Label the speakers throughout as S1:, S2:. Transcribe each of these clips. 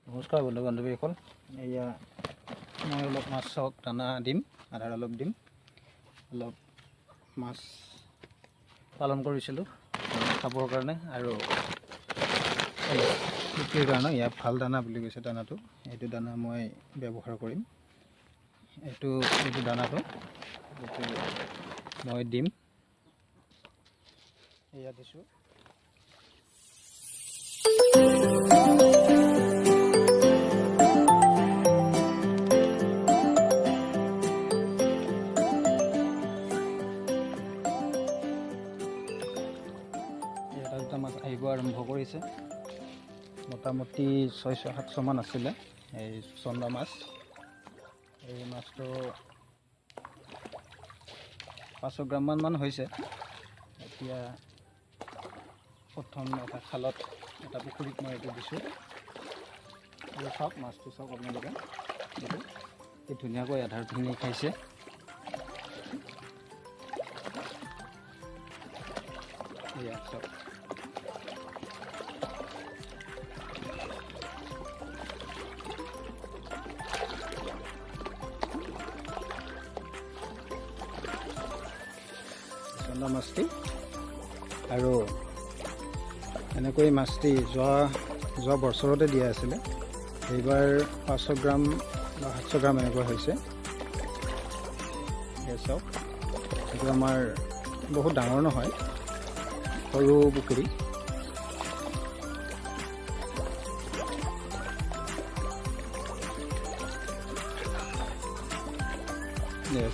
S1: নমস্কাৰ বন্ধু বান্ধৱীসকল, এয়া মই অলপ মাছক দানা দিম, আধাৰ অলপ দিম। অলপ মাছ পালন কৰিছিলোঁ খাবৰ কাৰণে আৰু বিক্ৰীৰ কাৰণে। ইয়াত ভাল দানা বুলি কৈছে দানাটো, এইটো দানা মই ব্যৱহাৰ কৰিম। এইটো দানাটো মই দিম, এয়া দিছোঁ। মাছ আহিব আৰম্ভ কৰিছে, মোটামুটি 600-700 মান আছিলে এই চন্দা মাছ। এই মাছটো 500 গ্ৰাম মান হৈছে। এতিয়া প্ৰথম এটা খালত, এটা পুখুৰীত মই এইটো দিছোঁ। আৰু চাওক মাছটো, চাওক আপোনালোকে, এই ধুনীয়াকৈ আধাৰখিনি খাইছে। এয়া চাওক, চন্দা মাছটি। আৰু এনেকৈ মাছটি যোৱা বছৰতে দিয়া আছিলে, এইবাৰ 500 গ্ৰাম বা 700 গ্ৰাম এনেকুৱা হৈছে। চাওক, এইটো আমাৰ বহুত ডাঙৰ নহয়, সৰু পুখুৰী।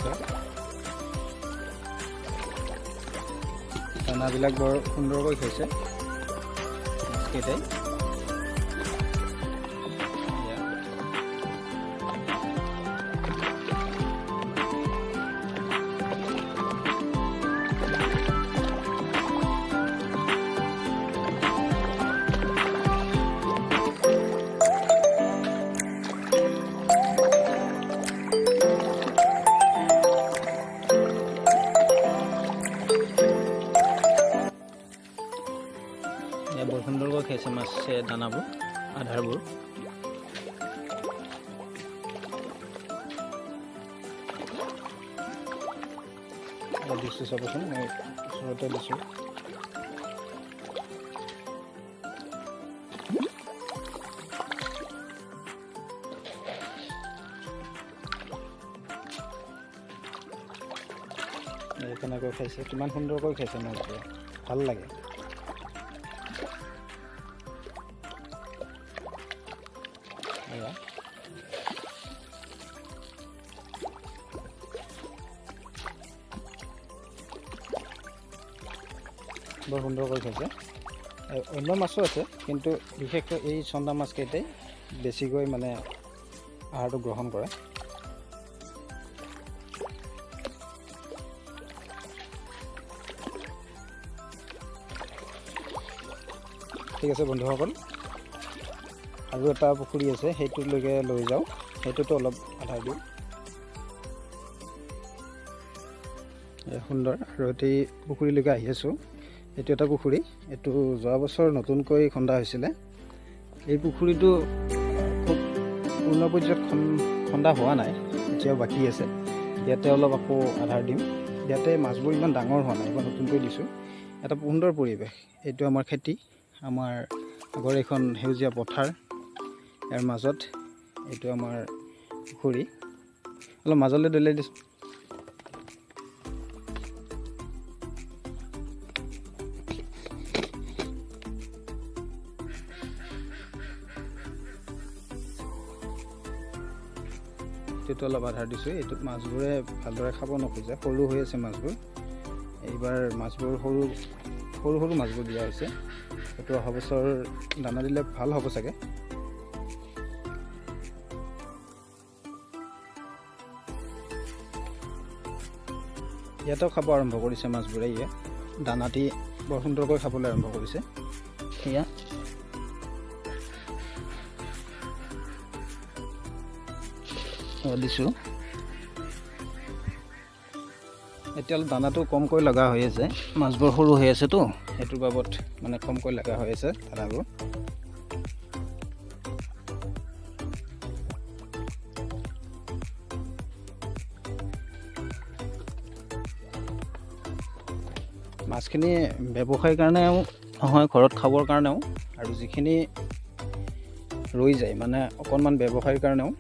S1: চাওক, দানাবিলাক বৰ সুন্দৰকৈ খাইছে মাছকেইটাই। বৰ সুন্দৰকৈ খাইছে মাছে দানাবোৰ, আধাৰবোৰ। দিছোঁ চাবচোন, মই ওচৰতে দিছোঁ। কেনেকৈ খাইছে, কিমান সুন্দৰকৈ খাইছে মাছবোৰ, ভাল লাগে। বৰ সুন্দৰকৈ খাইছে। অন্য মাছো আছে, কিন্তু বিশেষকৈ এই চন্দা মাছকেইটাই বেছিকৈ মানে আহাৰটো গ্ৰহণ কৰে। ঠিক আছে বন্ধুসকল, আৰু এটা পুখুৰী আছে, সেইটোলৈকে লৈ যাওঁ, সেইটোতো অলপ আধাৰ দিওঁ। সুন্দৰ। আৰু এই পুখুৰীলৈকে আহি আছোঁ। এইটো এটা পুখুৰী, এইটো যোৱা বছৰ নতুনকৈ খন্দা হৈছিলে। এই পুখুৰীটো খুব পূৰ্ণ পৰ্যায়ত খন্দা হোৱা নাই, এতিয়াও বাকী আছে। ইয়াতে অলপ আকৌ আধাৰ দিম। ইয়াতে মাছবোৰ ইমান ডাঙৰ হোৱা নাই, এবাৰ নতুনকৈ দিছোঁ। এটা সুন্দৰ পৰিৱেশ। এইটো আমাৰ খেতি, আমাৰ আগৰ এখন সেউজীয়া পথাৰ, ইয়াৰ মাজত এইটো আমাৰ পুখুৰী। অলপ মাজলৈ দলিয়াই দিছোঁ। এইটো অলপ আধাৰ দিছোঁ। এইটোত মাছবোৰে ভালদৰে খাব নোখোজে, সৰু হৈ আছে মাছবোৰ। এইবাৰ মাছবোৰ সৰু মাছবোৰ দিয়া হৈছে। এইটো অহা বছৰ দানা দিলে ভাল হ'ব চাগে। ইয়াতেও খাব আৰম্ভ কৰিছে মাছবোৰে। ইয়াত দানাটি বৰ সুন্দৰকৈ খাবলৈ আৰম্ভ কৰিছে। এয়া দিছোঁ। এতিয়া অলপ দানাটো কমকৈ লগা হৈ আছে, মাছবোৰ সৰু হৈ আছেতো, সেইটোৰ বাবদ মানে কমকৈ লগা হৈ আছে দানাবোৰ। মাছখিনি ব্যৱসায়ৰ কাৰণেও নহয়, ঘৰত খাবৰ কাৰণেও, আৰু যিখিনি ৰৈ যায় মানে অকণমান ব্যৱসায়ৰ কাৰণেও,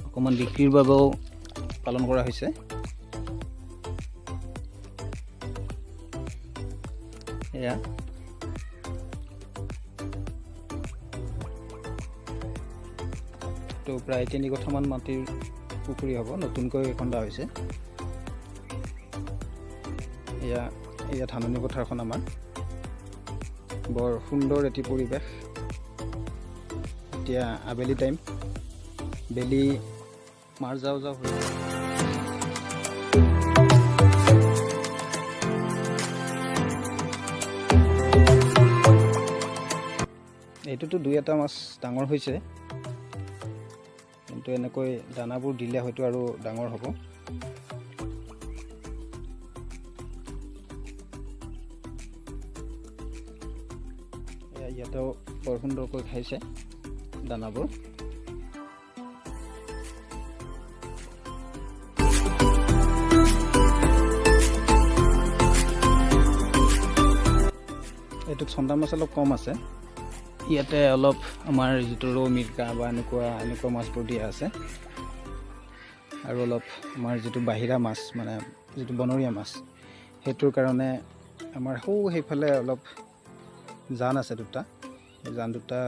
S1: অকণমান বিক্ৰীৰ বাবেও পালন কৰা হৈছে। এয়া তো প্ৰায় 3 কঠামান মাটিৰ পুখুৰী হ'ব, নতুনকৈ খন্দা হৈছে। এয়া ধাননি পথাৰখন আমাৰ, বৰ সুন্দৰ এটি পৰিৱেশ। এতিয়া আবেলি টাইম, বেলি মাৰ যাওঁ হৈ এইটোতো 2-এটা মাছ ডাঙৰ হৈছে, কিন্তু এনেকৈ দানাবোৰ দিলে হয়তো আৰু ডাঙৰ হ'ব। ইয়াতেও বৰ সুন্দৰকৈ খাইছে দানাবোৰ। এইটোত চন্দা মাছ অলপ কম আছে। ইয়াতে অলপ আমাৰ যিটো ৰৌ মিৰ্কা বা এনেকুৱা মাছবোৰ দিয়া আছে, আৰু অলপ আমাৰ যিটো বাহিৰা মাছ মানে যিটো বনৰীয়া মাছ, সেইটোৰ কাৰণে আমাৰ সেইফালে অলপ জান আছে 2টা। এই জান 2টা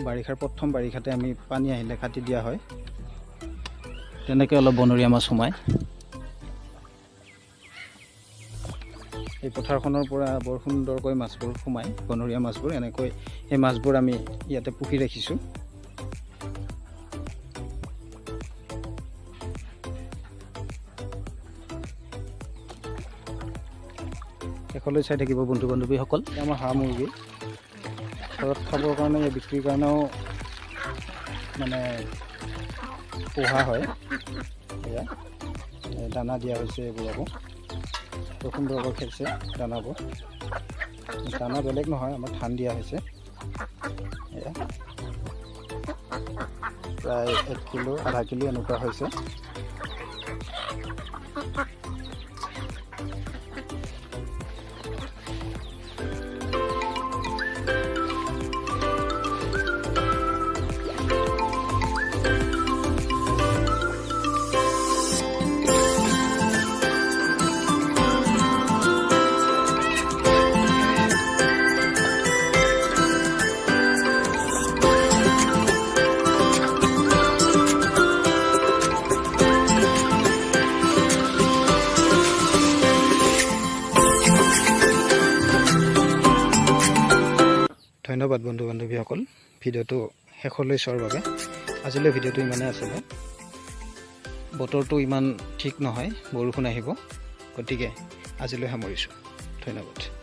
S1: বাৰিষাৰ প্ৰথম বাৰিষাতে আমি পানী আহিলে কাটি দিয়া হয়, তেনেকৈ অলপ বনৰীয়া মাছ সোমায়। এই পথাৰখনৰ পৰা বৰ সুন্দৰকৈ মাছবোৰ সোমায়, বনৰীয়া মাছবোৰ। এনেকৈ সেই মাছবোৰ আমি ইয়াতে পুহি ৰাখিছোঁ। শেষলৈ চাই থাকিব বন্ধু বান্ধৱীসকল। আমাৰ হাঁহ মুৰ্গী ঘৰত খাবৰ কাৰণে, বিক্ৰীৰ কাৰণেও মানে পোহা হয়। এয়া দানা দিয়া হৈছে এইবোৰকো, বৰ সুন্দৰকৈ খাইছে দানাবোৰ। দানা বেলেগ নহয়, আমাৰ ধান দিয়া হৈছে। এয়া প্ৰায় 1 কিলো, আধা কিলো এনেকুৱা হৈছে। ধন্যবাদ বন্ধু বান্ধৱীসকল, ভিডিঅ'টো শেষলৈ চোৱাৰ বাবে। আজিলৈ ভিডিঅ'টো ইমানেই আছিলে। বতৰটো ইমান ঠিক নহয়, বৰষুণ আহিব, গতিকে আজিলৈ সামৰিছোঁ। ধন্যবাদ।